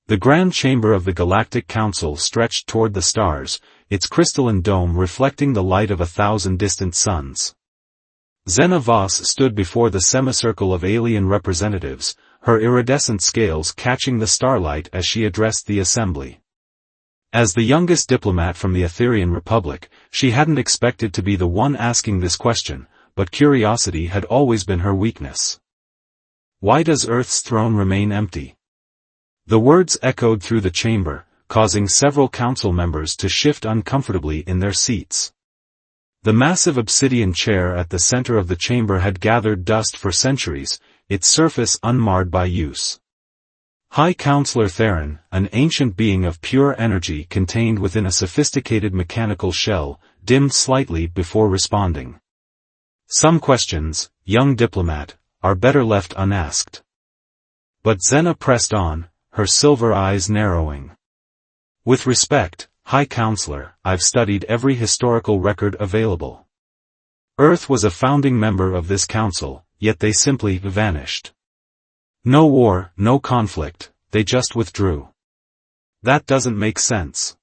The grand chamber of the Galactic Council stretched toward the stars, its crystalline dome reflecting the light of 1,000 distant suns. Zena Voss stood before the semicircle of alien representatives, her iridescent scales catching the starlight as she addressed the assembly. As the youngest diplomat from the Etherian Republic, she hadn't expected to be the one asking this question, but curiosity had always been her weakness. Why does Earth's throne remain empty? The words echoed through the chamber, causing several council members to shift uncomfortably in their seats. The massive obsidian chair at the center of the chamber had gathered dust for centuries, its surface unmarred by use. High Counselor Theron, an ancient being of pure energy contained within a sophisticated mechanical shell, dimmed slightly before responding. Some questions, young diplomat, are better left unasked. But Zena pressed on, her silver eyes narrowing. With respect, High Counselor, I've studied every historical record available. Earth was a founding member of this council, yet they simply vanished. No war, no conflict, they just withdrew. That doesn't make sense.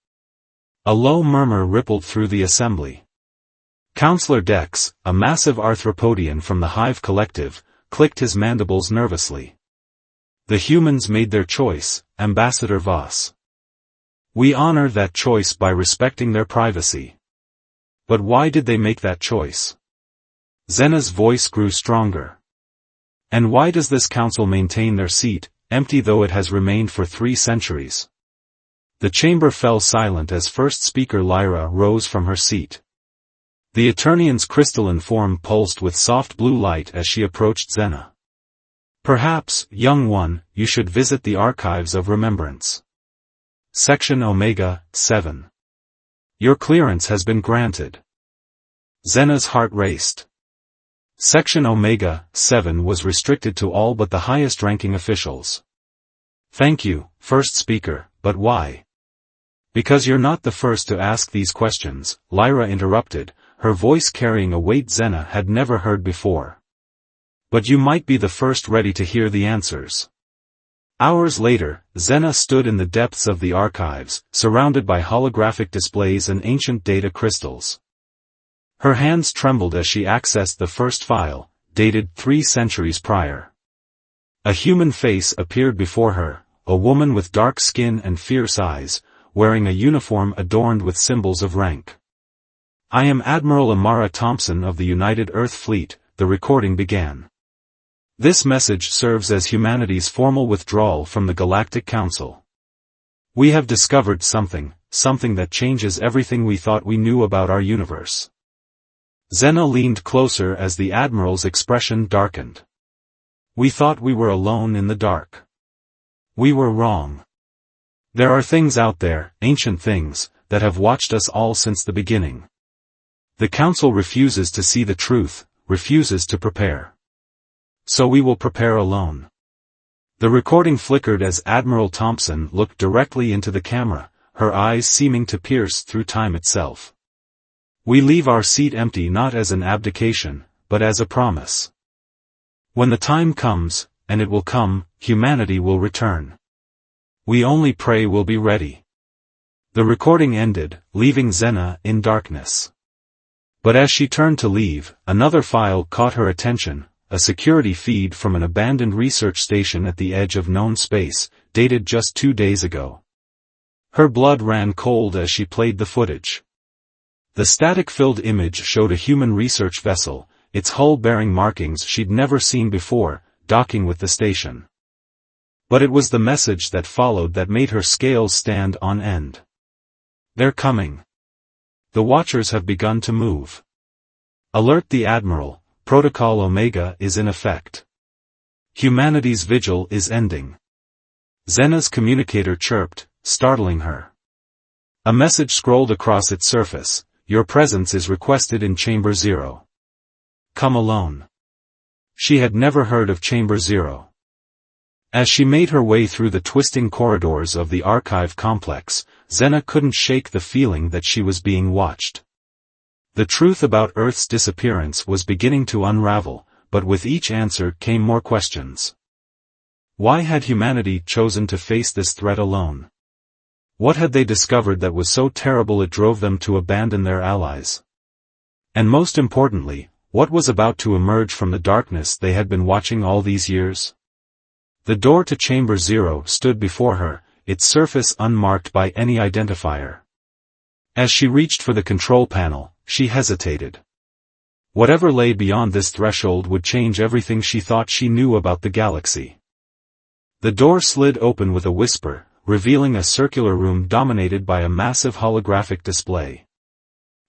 A low murmur rippled through the assembly. Counselor Dex, a massive arthropodian from the Hive Collective, clicked his mandibles nervously. The humans made their choice, Ambassador Voss. We honor that choice by respecting their privacy. But why did they make that choice? Zena's voice grew stronger. And why does this council maintain their seat, empty though it has remained for 3 centuries? The chamber fell silent as first speaker Lyra rose from her seat. The Eternian's crystalline form pulsed with soft blue light as she approached Zena. Perhaps, young one, you should visit the Archives of Remembrance. Section Omega, 7. Your clearance has been granted. Zena's heart raced. Section Omega, 7 was restricted to all but the highest-ranking officials. Thank you, first speaker, but why? Because you're not the first to ask these questions, Lyra interrupted, her voice carrying a weight Zena had never heard before. But you might be the first ready to hear the answers. Hours later, Zena stood in the depths of the archives, surrounded by holographic displays and ancient data crystals. Her hands trembled as she accessed the first file, dated 3 centuries prior. A human face appeared before her, a woman with dark skin and fierce eyes, wearing a uniform adorned with symbols of rank. I am Admiral Amara Thompson of the United Earth Fleet, the recording began. This message serves as humanity's formal withdrawal from the Galactic Council. We have discovered something that changes everything we thought we knew about our universe. Zena leaned closer as the Admiral's expression darkened. We thought we were alone in the dark. We were wrong. There are things out there, ancient things, that have watched us all since the beginning. The Council refuses to see the truth, refuses to prepare. So we will prepare alone. The recording flickered as Admiral Thompson looked directly into the camera, her eyes seeming to pierce through time itself. We leave our seat empty not as an abdication, but as a promise. When the time comes, and it will come, humanity will return. We only pray we'll be ready. The recording ended, leaving Zena in darkness. But as she turned to leave, another file caught her attention. A security feed from an abandoned research station at the edge of known space, dated just 2 days ago. Her blood ran cold as she played the footage. The static-filled image showed a human research vessel, its hull bearing markings she'd never seen before, docking with the station. But it was the message that followed that made her scales stand on end. They're coming. The Watchers have begun to move. Alert the Admiral. Protocol Omega is in effect. Humanity's vigil is ending. Zena's communicator chirped, startling her. A message scrolled across its surface. Your presence is requested in Chamber 0. Come alone. She had never heard of Chamber 0. As she made her way through the twisting corridors of the archive complex, Zena couldn't shake the feeling that she was being watched. The truth about Earth's disappearance was beginning to unravel, but with each answer came more questions. Why had humanity chosen to face this threat alone? What had they discovered that was so terrible it drove them to abandon their allies? And most importantly, what was about to emerge from the darkness they had been watching all these years? The door to Chamber Zero stood before her, its surface unmarked by any identifier. As she reached for the control panel, she hesitated. Whatever lay beyond this threshold would change everything she thought she knew about the galaxy. The door slid open with a whisper, revealing a circular room dominated by a massive holographic display.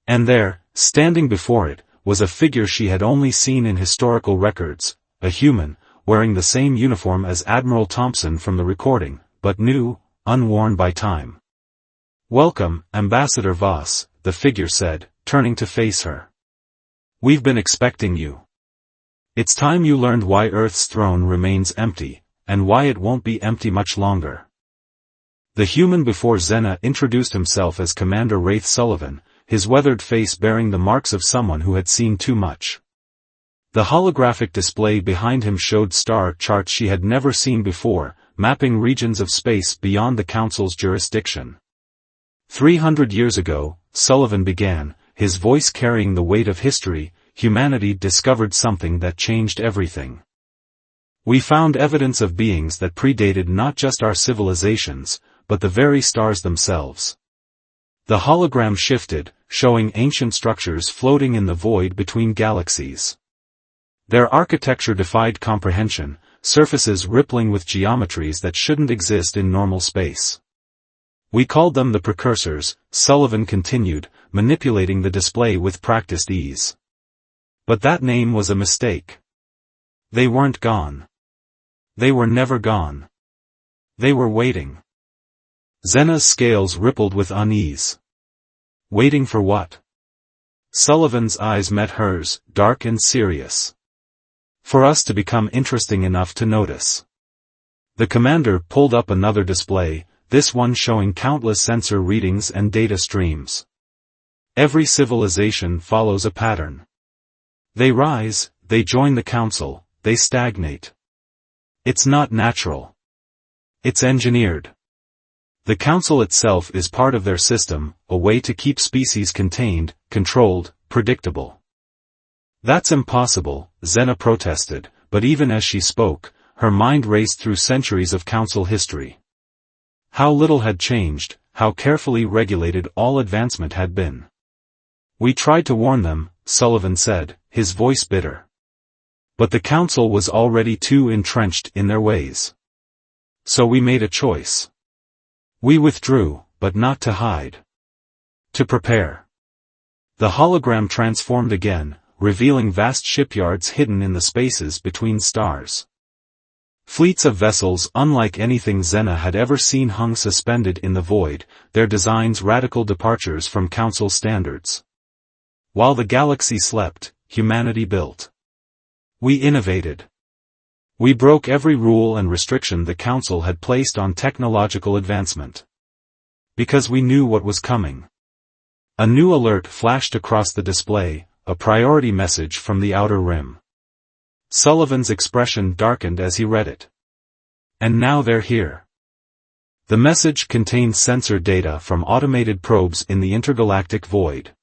And there, standing before it, was a figure she had only seen in historical records, a human, wearing the same uniform as Admiral Thompson from the recording, but new, unworn by time. "Welcome, Ambassador Voss," the figure said, turning to face her. "We've been expecting you. It's time you learned why Earth's throne remains empty, and why it won't be empty much longer." The human before Zena introduced himself as Commander Wraith Sullivan, his weathered face bearing the marks of someone who had seen too much. The holographic display behind him showed star charts she had never seen before, mapping regions of space beyond the Council's jurisdiction. 300 years ago, Sullivan began, his voice carrying the weight of history, humanity discovered something that changed everything. We found evidence of beings that predated not just our civilizations, but the very stars themselves. The hologram shifted, showing ancient structures floating in the void between galaxies. Their architecture defied comprehension, surfaces rippling with geometries that shouldn't exist in normal space. "We called them the precursors," Sullivan continued, manipulating the display with practiced ease. "But that name was a mistake. They weren't gone. They were never gone. They were waiting." Zena's scales rippled with unease. Waiting for what? Sullivan's eyes met hers, dark and serious. "For us to become interesting enough to notice." The commander pulled up another display, this one showing countless sensor readings and data streams. Every civilization follows a pattern. They rise, they join the council, they stagnate. It's not natural. It's engineered. The council itself is part of their system, a way to keep species contained, controlled, predictable. "That's impossible," Zena protested, but even as she spoke, her mind raced through centuries of council history. How little had changed, how carefully regulated all advancement had been. "We tried to warn them," Sullivan said, his voice bitter. "But the council was already too entrenched in their ways. So we made a choice. We withdrew, but not to hide. To prepare." The hologram transformed again, revealing vast shipyards hidden in the spaces between stars. Fleets of vessels unlike anything Zena had ever seen hung suspended in the void, their designs radical departures from council standards. While the galaxy slept, humanity built. We innovated. We broke every rule and restriction the council had placed on technological advancement. Because we knew what was coming. A new alert flashed across the display, a priority message from the Outer Rim. Sullivan's expression darkened as he read it. "And now they're here." The message contained sensor data from automated probes in the intergalactic void.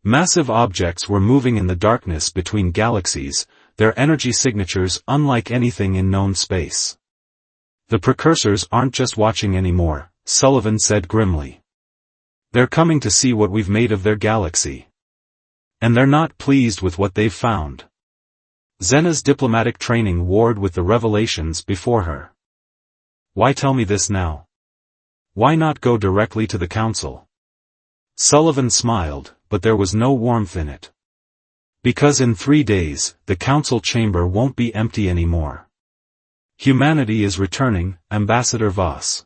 Massive objects were moving in the darkness between galaxies, their energy signatures unlike anything in known space. "The precursors aren't just watching anymore," Sullivan said grimly. "They're coming to see what we've made of their galaxy. And they're not pleased with what they've found." Zena's diplomatic training warred with the revelations before her. "Why tell me this now? Why not go directly to the council?" Sullivan smiled, but there was no warmth in it. "Because in 3 days, the council chamber won't be empty anymore. Humanity is returning, Ambassador Voss.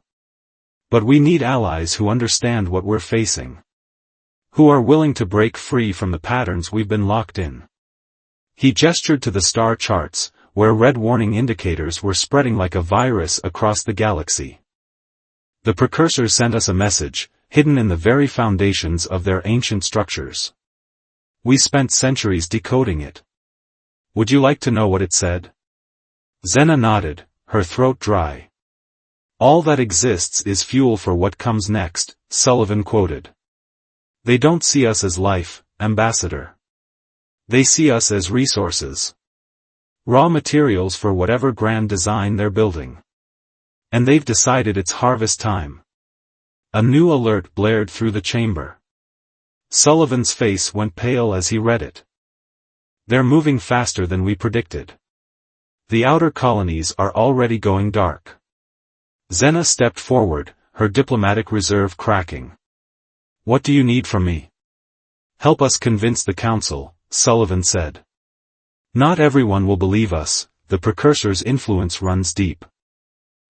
But we need allies who understand what we're facing. Who are willing to break free from the patterns we've been locked in." He gestured to the star charts, where red warning indicators were spreading like a virus across the galaxy. "The precursors sent us a message, hidden in the very foundations of their ancient structures. We spent centuries decoding it. Would you like to know what it said?" Zena nodded, her throat dry. "All that exists is fuel for what comes next," Sullivan quoted. "They don't see us as life, Ambassador. They see us as resources. Raw materials for whatever grand design they're building. And they've decided it's harvest time." A new alert blared through the chamber. Sullivan's face went pale as he read it. "They're moving faster than we predicted. The outer colonies are already going dark." Zena stepped forward, her diplomatic reserve cracking. "What do you need from me?" "Help us convince the Council," Sullivan said. "Not everyone will believe us, the Precursor's influence runs deep.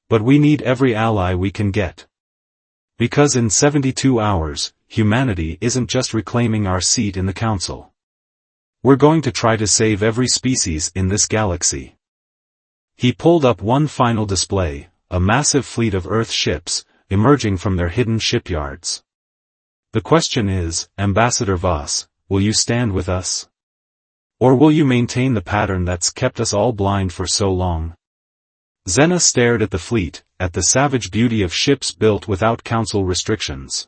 But we need every ally we can get. Because in 72 hours, humanity isn't just reclaiming our seat in the Council. We're going to try to save every species in this galaxy." He pulled up one final display, a massive fleet of Earth ships, emerging from their hidden shipyards. "The question is, Ambassador Voss, will you stand with us? Or will you maintain the pattern that's kept us all blind for so long?" Zena stared at the fleet, at the savage beauty of ships built without Council restrictions.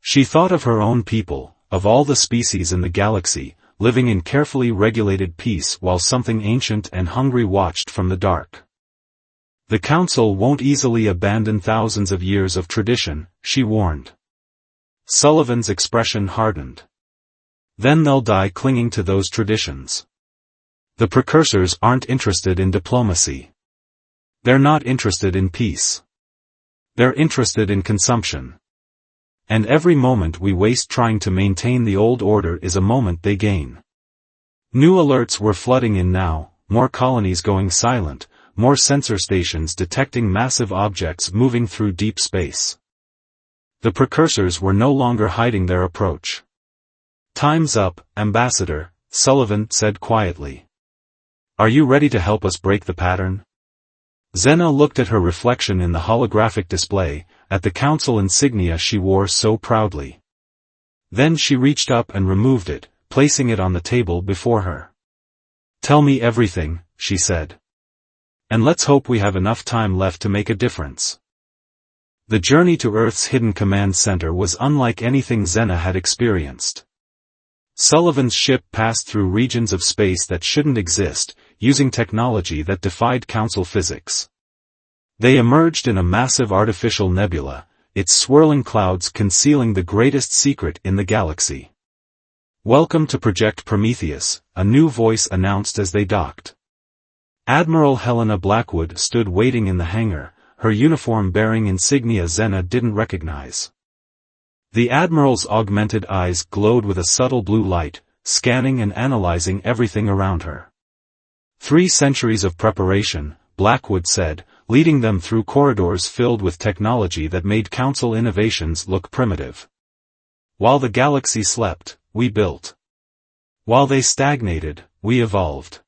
She thought of her own people, of all the species in the galaxy, living in carefully regulated peace while something ancient and hungry watched from the dark. "The Council won't easily abandon thousands of years of tradition," she warned. Sullivan's expression hardened. "Then they'll die clinging to those traditions. The Precursors aren't interested in diplomacy. They're not interested in peace. They're interested in consumption. And every moment we waste trying to maintain the old order is a moment they gain." New alerts were flooding in now, more colonies going silent, more sensor stations detecting massive objects moving through deep space. The Precursors were no longer hiding their approach. "Time's up, Ambassador," Sullivan said quietly. "Are you ready to help us break the pattern?" Zena looked at her reflection in the holographic display, at the Council insignia she wore so proudly. Then she reached up and removed it, placing it on the table before her. "Tell me everything," she said. "And let's hope we have enough time left to make a difference." The journey to Earth's hidden command center was unlike anything Zena had experienced. Sullivan's ship passed through regions of space that shouldn't exist, using technology that defied Council physics. They emerged in a massive artificial nebula, its swirling clouds concealing the greatest secret in the galaxy. "Welcome to Project Prometheus," a new voice announced as they docked. Admiral Helena Blackwood stood waiting in the hangar, her uniform bearing insignia Zena didn't recognize. The Admiral's augmented eyes glowed with a subtle blue light, scanning and analyzing everything around her. 3 centuries of preparation, Blackwood said, leading them through corridors filled with technology that made Council innovations look primitive. "While the galaxy slept, we built. While they stagnated, we evolved."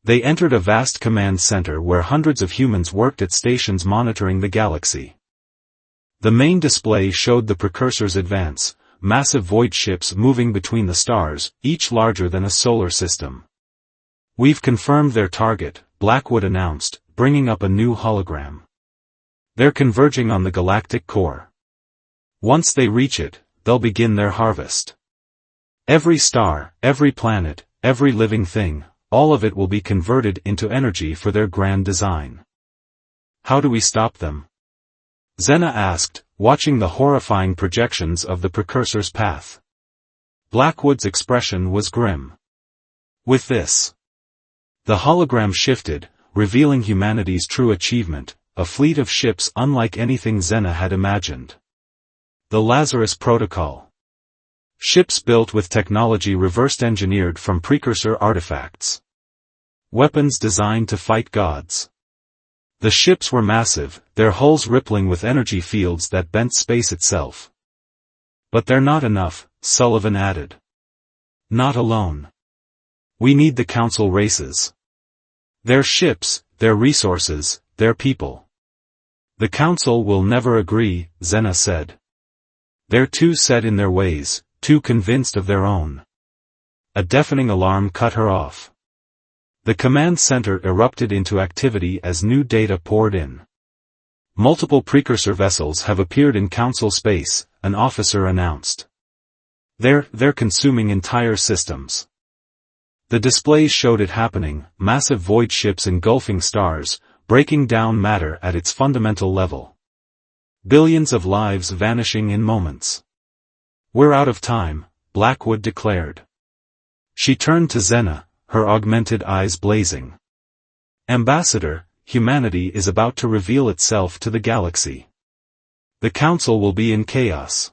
They entered a vast command center where hundreds of humans worked at stations monitoring the galaxy. The main display showed the Precursor's advance, massive void ships moving between the stars, each larger than a solar system. "We've confirmed their target," Blackwood announced, bringing up a new hologram. "They're converging on the galactic core. Once they reach it, they'll begin their harvest. Every star, every planet, every living thing, all of it will be converted into energy for their grand design." "How do we stop them?" Zena asked, watching the horrifying projections of the Precursor's path. Blackwood's expression was grim. "With this." The hologram shifted, revealing humanity's true achievement, a fleet of ships unlike anything Zena had imagined. The Lazarus Protocol. Ships built with technology reverse-engineered from precursor artifacts. Weapons designed to fight gods. The ships were massive, their hulls rippling with energy fields that bent space itself. "But they're not enough," Sullivan added. "Not alone. We need the Council races. Their ships, their resources, their people." "The Council will never agree," Zena said. "They're too set in their ways, too convinced of their own." A deafening alarm cut her off. The command center erupted into activity as new data poured in. Multiple precursor vessels have appeared in Council space, an officer announced. They're consuming entire systems. The displays showed it happening, massive void ships engulfing stars, breaking down matter at its fundamental level. Billions of lives vanishing in moments. We're out of time, Blackwood declared. She turned to Xena, her augmented eyes blazing. Ambassador, humanity is about to reveal itself to the galaxy. The Council will be in chaos.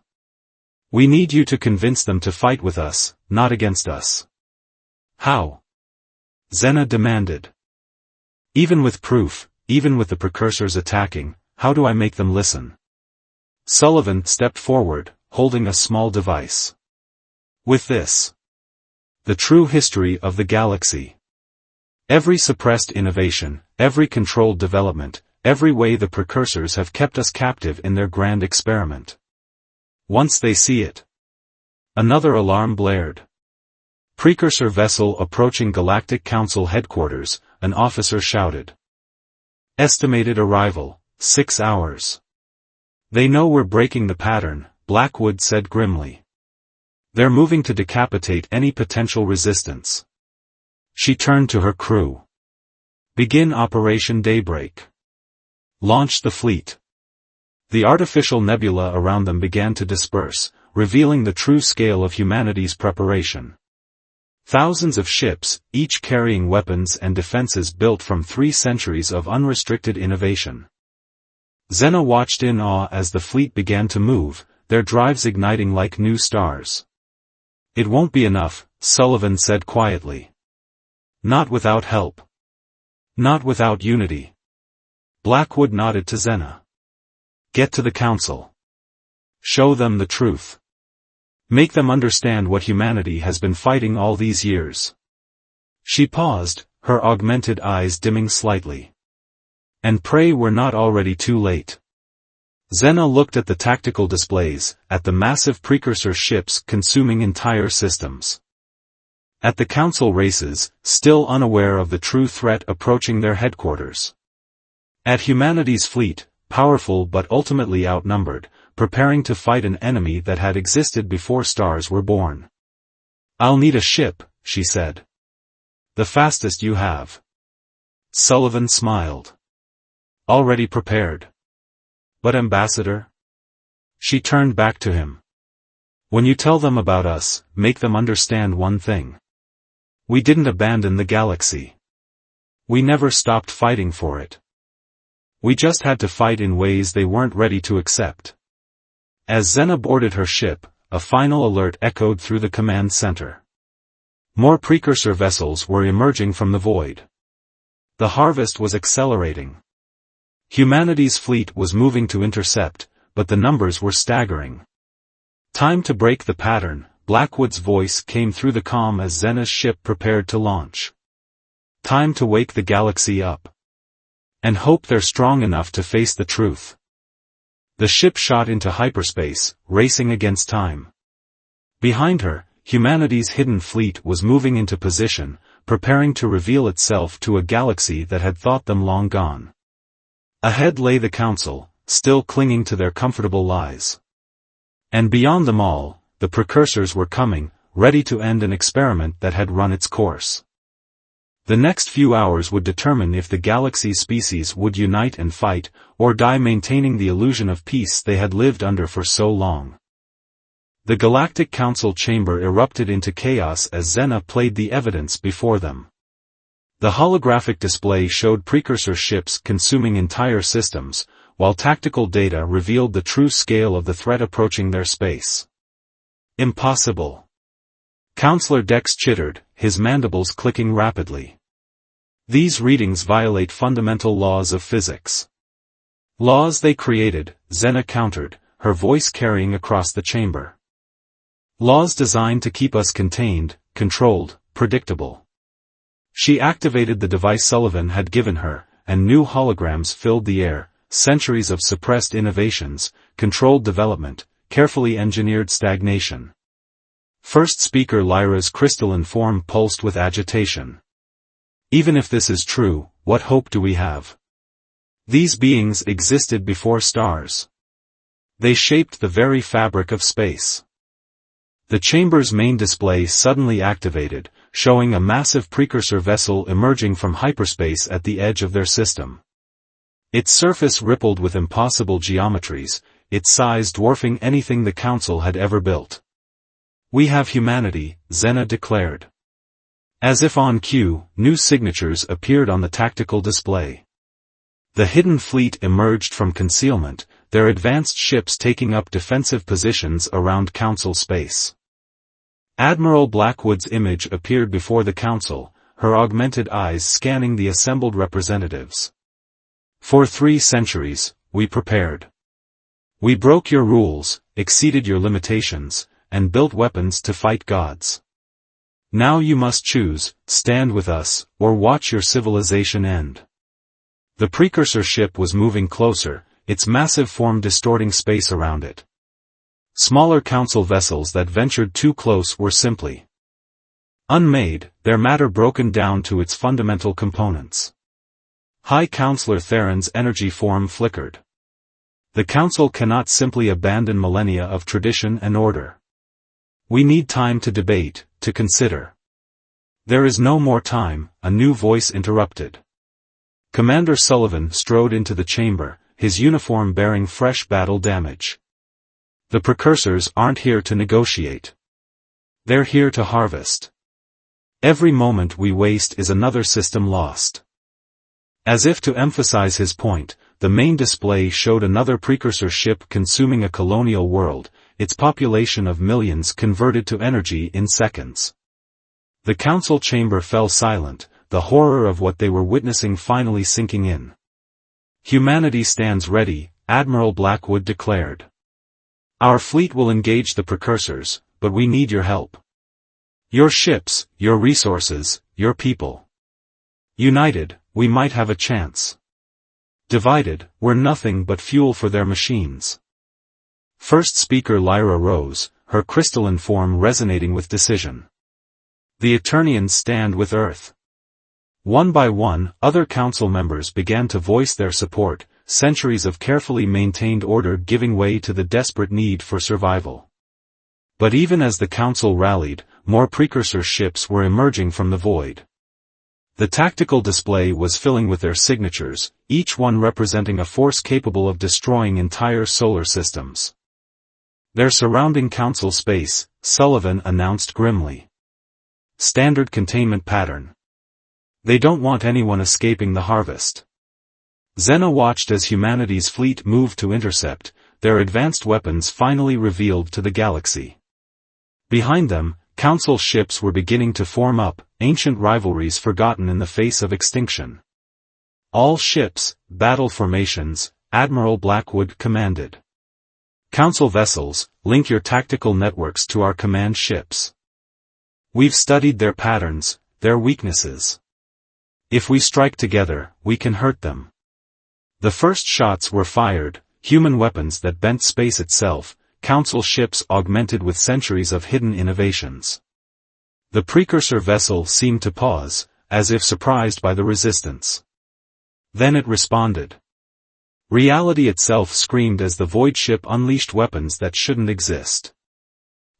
We need you to convince them to fight with us, not against us. How? Xena demanded. Even with proof, even with the precursors attacking, how do I make them listen? Sullivan stepped forward, holding a small device. With this. The true history of the galaxy. Every suppressed innovation, every controlled development, every way the precursors have kept us captive in their grand experiment. Once they see it. Another alarm blared. Precursor vessel approaching Galactic Council headquarters, an officer shouted. Estimated arrival, 6 hours. They know we're breaking the pattern, Blackwood said grimly. They're moving to decapitate any potential resistance. She turned to her crew. Begin Operation Daybreak. Launch the fleet. The artificial nebula around them began to disperse, revealing the true scale of humanity's preparation. Thousands of ships, each carrying weapons and defenses built from 3 centuries of unrestricted innovation. Xena watched in awe as the fleet began to move, their drives igniting like new stars. It won't be enough, Sullivan said quietly. Not without help. Not without unity. Blackwood nodded to Xena. Get to the Council. Show them the truth. Make them understand what humanity has been fighting all these years. She paused, her augmented eyes dimming slightly. And pray we're not already too late. Xena looked at the tactical displays, at the massive precursor ships consuming entire systems. At the Council races, still unaware of the true threat approaching their headquarters. At humanity's fleet, powerful but ultimately outnumbered, preparing to fight an enemy that had existed before stars were born. I'll need a ship, she said. The fastest you have. Sullivan smiled. Already prepared. But Ambassador? She turned back to him. When you tell them about us, make them understand one thing. We didn't abandon the galaxy. We never stopped fighting for it. We just had to fight in ways they weren't ready to accept. As Xena boarded her ship, a final alert echoed through the command center. More precursor vessels were emerging from the void. The harvest was accelerating. Humanity's fleet was moving to intercept, but the numbers were staggering. Time to break the pattern, Blackwood's voice came through the comm as Xena's ship prepared to launch. Time to wake the galaxy up. And hope they're strong enough to face the truth. The ship shot into hyperspace, racing against time. Behind her, humanity's hidden fleet was moving into position, preparing to reveal itself to a galaxy that had thought them long gone. Ahead lay the Council, still clinging to their comfortable lies. And beyond them all, the precursors were coming, ready to end an experiment that had run its course. The next few hours would determine if the galaxy's species would unite and fight, or die maintaining the illusion of peace they had lived under for so long. The Galactic Council chamber erupted into chaos as Xena played the evidence before them. The holographic display showed precursor ships consuming entire systems, while tactical data revealed the true scale of the threat approaching their space. Impossible. Counselor Dex chittered, his mandibles clicking rapidly. These readings violate fundamental laws of physics. Laws they created, Xena countered, her voice carrying across the chamber. Laws designed to keep us contained, controlled, predictable. She activated the device Sullivan had given her, and new holograms filled the air, centuries of suppressed innovations, controlled development, carefully engineered stagnation. First speaker Lyra's crystalline form pulsed with agitation. Even if this is true, what hope do we have? These beings existed before stars. They shaped the very fabric of space. The chamber's main display suddenly activated, showing a massive precursor vessel emerging from hyperspace at the edge of their system. Its surface rippled with impossible geometries, its size dwarfing anything the Council had ever built. "We have humanity," Zena declared. As if on cue, new signatures appeared on the tactical display. The hidden fleet emerged from concealment, their advanced ships taking up defensive positions around Council space. Admiral Blackwood's image appeared before the Council, her augmented eyes scanning the assembled representatives. "For 3 centuries, we prepared. We broke your rules, exceeded your limitations, and built weapons to fight gods. Now you must choose, stand with us, or watch your civilization end." The precursor ship was moving closer, its massive form distorting space around it. Smaller Council vessels that ventured too close were simply unmade, their matter broken down to its fundamental components. High Counselor Theron's energy form flickered. The Council cannot simply abandon millennia of tradition and order. We need time to debate, to consider. "There is no more time," a new voice interrupted. Commander Sullivan strode into the chamber, his uniform bearing fresh battle damage. "The precursors aren't here to negotiate. They're here to harvest. Every moment we waste is another system lost." As if to emphasize his point, the main display showed another precursor ship consuming a colonial world, its population of millions converted to energy in seconds. The Council chamber fell silent, the horror of what they were witnessing finally sinking in. "Humanity stands ready," Admiral Blackwood declared. "Our fleet will engage the precursors, but we need your help. Your ships, your resources, your people. United, we might have a chance. Divided, we're nothing but fuel for their machines." First speaker Lyra rose, her crystalline form resonating with decision. "The Eternians stand with Earth." One by one, other Council members began to voice their support, centuries of carefully maintained order giving way to the desperate need for survival. But even as the Council rallied, more precursor ships were emerging from the void. The tactical display was filling with their signatures, each one representing a force capable of destroying entire solar systems. "They're surrounding Council space," Sullivan announced grimly. "Standard containment pattern. They don't want anyone escaping the harvest." Zena watched as humanity's fleet moved to intercept, their advanced weapons finally revealed to the galaxy. Behind them, Council ships were beginning to form up, ancient rivalries forgotten in the face of extinction. "All ships, battle formations," Admiral Blackwood commanded. "Council vessels, link your tactical networks to our command ships. We've studied their patterns, their weaknesses. If we strike together, we can hurt them." The first shots were fired, human weapons that bent space itself, Council ships augmented with centuries of hidden innovations. The precursor vessel seemed to pause, as if surprised by the resistance. Then it responded. Reality itself screamed as the void ship unleashed weapons that shouldn't exist.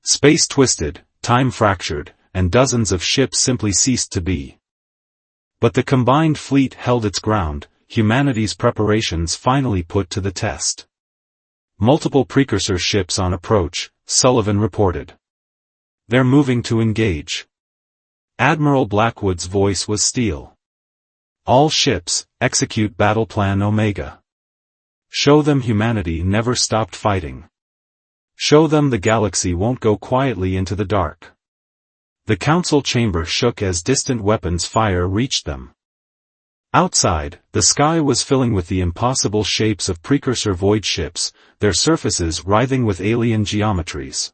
Space twisted, time fractured, and dozens of ships simply ceased to be. But the combined fleet held its ground, humanity's preparations finally put to the test. "Multiple precursor ships on approach," Sullivan reported. "They're moving to engage." Admiral Blackwood's voice was steel. "All ships, execute Battle Plan Omega. Show them humanity never stopped fighting. Show them the galaxy won't go quietly into the dark." The Council chamber shook as distant weapons fire reached them. Outside, the sky was filling with the impossible shapes of precursor void ships, their surfaces writhing with alien geometries.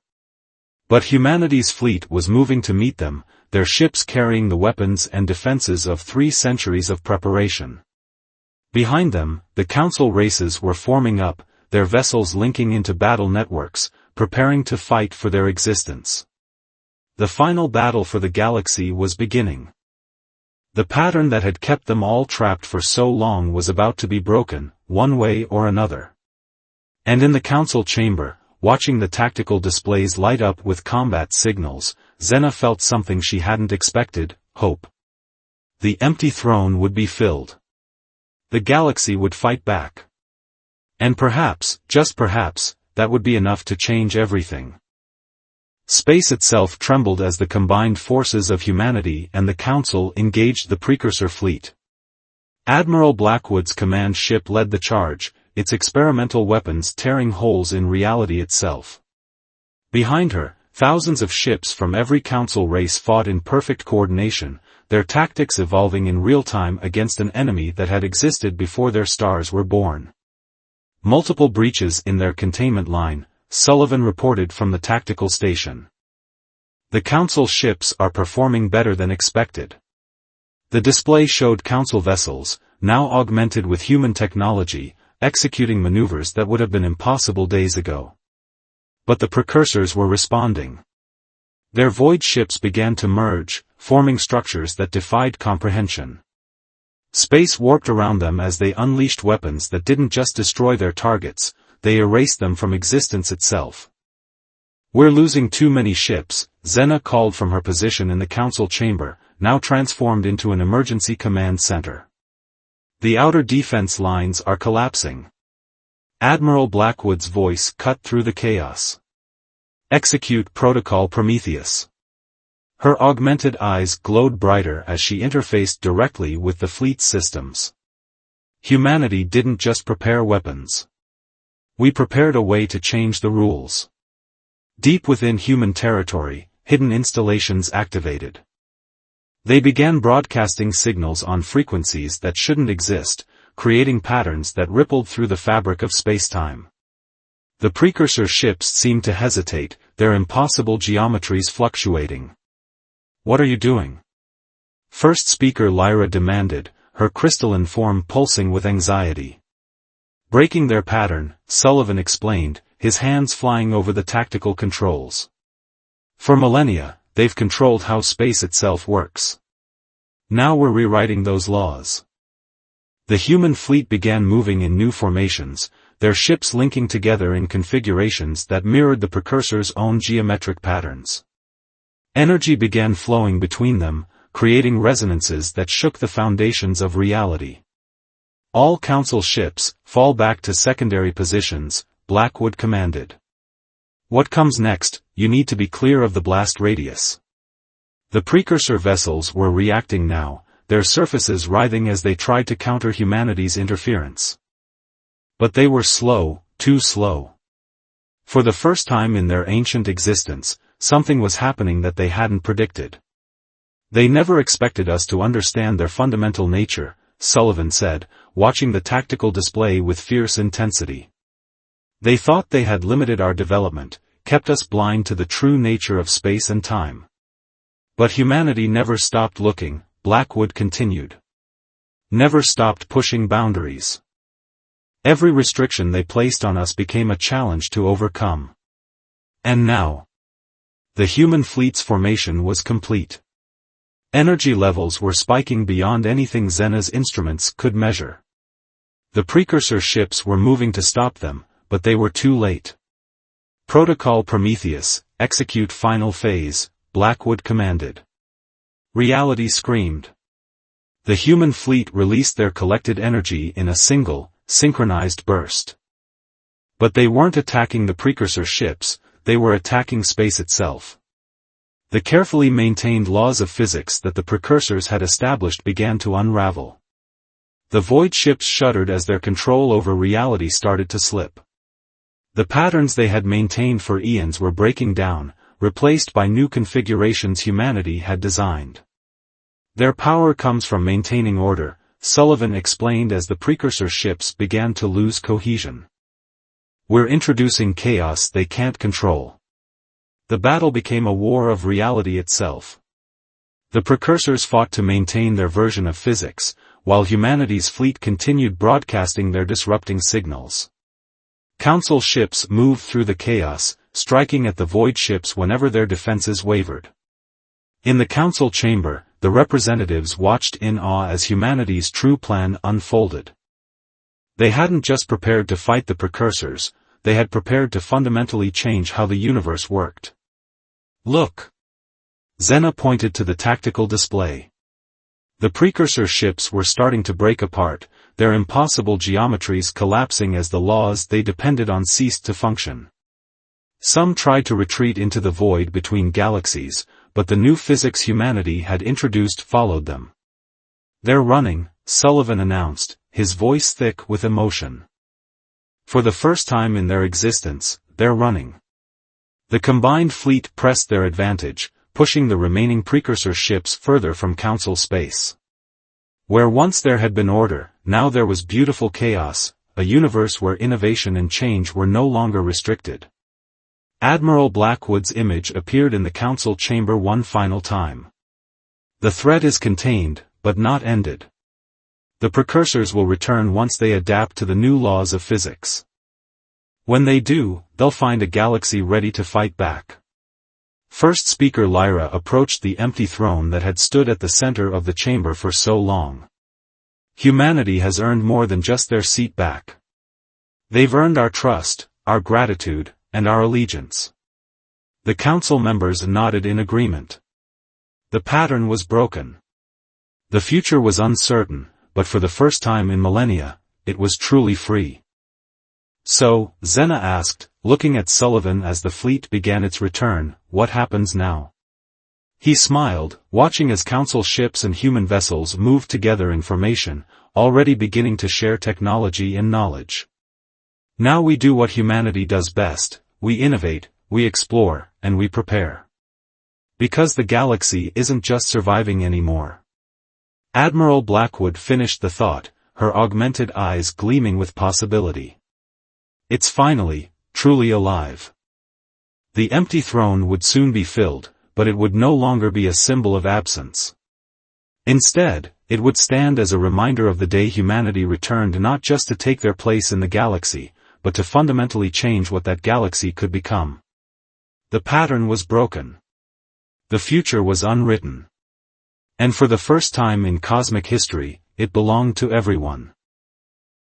But humanity's fleet was moving to meet them, their ships carrying the weapons and defenses of 3 centuries of preparation. Behind them, the Council races were forming up, their vessels linking into battle networks, preparing to fight for their existence. The final battle for the galaxy was beginning. The pattern that had kept them all trapped for so long was about to be broken, one way or another. And in the council chamber, watching the tactical displays light up with combat signals, Xena felt something she hadn't expected: hope. The empty throne would be filled. The galaxy would fight back. And perhaps, just perhaps, that would be enough to change everything. Space itself trembled as the combined forces of humanity and the Council engaged the precursor fleet. Admiral Blackwood's command ship led the charge, its experimental weapons tearing holes in reality itself. Behind her, thousands of ships from every Council race fought in perfect coordination, their tactics evolving in real time against an enemy that had existed before their stars were born. Multiple breaches in their containment line, Sullivan reported from the tactical station. The Council ships are performing better than expected. The display showed Council vessels, now augmented with human technology, executing maneuvers that would have been impossible days ago. But the precursors were responding. Their void ships began to merge, forming structures that defied comprehension. Space warped around them as they unleashed weapons that didn't just destroy their targets, they erased them from existence itself. "We're losing too many ships," Xena called from her position in the Council chamber, now transformed into an emergency command center. "The outer defense lines are collapsing." Admiral Blackwood's voice cut through the chaos. "Execute Protocol Prometheus." Her augmented eyes glowed brighter as she interfaced directly with the fleet's systems. Humanity didn't just prepare weapons. We prepared a way to change the rules. Deep within human territory, hidden installations activated. They began broadcasting signals on frequencies that shouldn't exist, creating patterns that rippled through the fabric of spacetime. The precursor ships seemed to hesitate, their impossible geometries fluctuating. "What are you doing?" First speaker Lyra demanded, her crystalline form pulsing with anxiety. "Breaking their pattern," Sullivan explained, his hands flying over the tactical controls. "For millennia, they've controlled how space itself works. Now we're rewriting those laws." The human fleet began moving in new formations, their ships linking together in configurations that mirrored the precursor's own geometric patterns. Energy began flowing between them, creating resonances that shook the foundations of reality. "All Council ships, fall back to secondary positions," Blackwood commanded. "What comes next? You need to be clear of the blast radius." The precursor vessels were reacting now, their surfaces writhing as they tried to counter humanity's interference. But they were slow, too slow. For the first time in their ancient existence, something was happening that they hadn't predicted. "They never expected us to understand their fundamental nature," Sullivan said, watching the tactical display with fierce intensity. "They thought they had limited our development, kept us blind to the true nature of space and time. But humanity never stopped looking," Blackwood continued. "Never stopped pushing boundaries. Every restriction they placed on us became a challenge to overcome. And now, the human fleet's formation was complete. Energy levels were spiking beyond anything Xena's instruments could measure. The precursor ships were moving to stop them, but they were too late. Protocol Prometheus, execute final phase, Blackwood commanded. Reality screamed. The human fleet released their collected energy in a single, synchronized burst. But they weren't attacking the precursor ships, they were attacking space itself. The carefully maintained laws of physics that the precursors had established began to unravel. The void ships shuddered as their control over reality started to slip. The patterns they had maintained for eons were breaking down, replaced by new configurations humanity had designed. "Their power comes from maintaining order," Sullivan explained as the precursor ships began to lose cohesion. "We're introducing chaos they can't control." The battle became a war of reality itself. The precursors fought to maintain their version of physics, while humanity's fleet continued broadcasting their disrupting signals. Council ships moved through the chaos, striking at the void ships whenever their defenses wavered. In the Council chamber, the representatives watched in awe as humanity's true plan unfolded. They hadn't just prepared to fight the precursors, they had prepared to fundamentally change how the universe worked. Look! Zena pointed to the tactical display. The precursor ships were starting to break apart, their impossible geometries collapsing as the laws they depended on ceased to function. Some tried to retreat into the void between galaxies, but the new physics humanity had introduced followed them. "They're running," Sullivan announced, his voice thick with emotion. "For the first time in their existence, they're running." The combined fleet pressed their advantage, pushing the remaining precursor ships further from Council space. Where once there had been order, now there was beautiful chaos, a universe where innovation and change were no longer restricted. Admiral Blackwood's image appeared in the Council chamber one final time. "The threat is contained, but not ended. The precursors will return once they adapt to the new laws of physics. When they do, they'll find a galaxy ready to fight back." First speaker Lyra approached the empty throne that had stood at the center of the chamber for so long. "Humanity has earned more than just their seat back. They've earned our trust, our gratitude, and our allegiance." The council members nodded in agreement. The pattern was broken. The future was uncertain, but for the first time in millennia, it was truly free. "So," Zena asked, looking at Sullivan as the fleet began its return, "what happens now?" He smiled, watching as council ships and human vessels moved together in formation, already beginning to share technology and knowledge. "Now we do what humanity does best, we innovate, we explore, and we prepare. Because the galaxy isn't just surviving anymore." Admiral Blackwood finished the thought, her augmented eyes gleaming with possibility. "It's finally, truly alive." The empty throne would soon be filled, but it would no longer be a symbol of absence. Instead, it would stand as a reminder of the day humanity returned not just to take their place in the galaxy, but to fundamentally change what that galaxy could become. The pattern was broken. The future was unwritten. And for the first time in cosmic history, it belonged to everyone.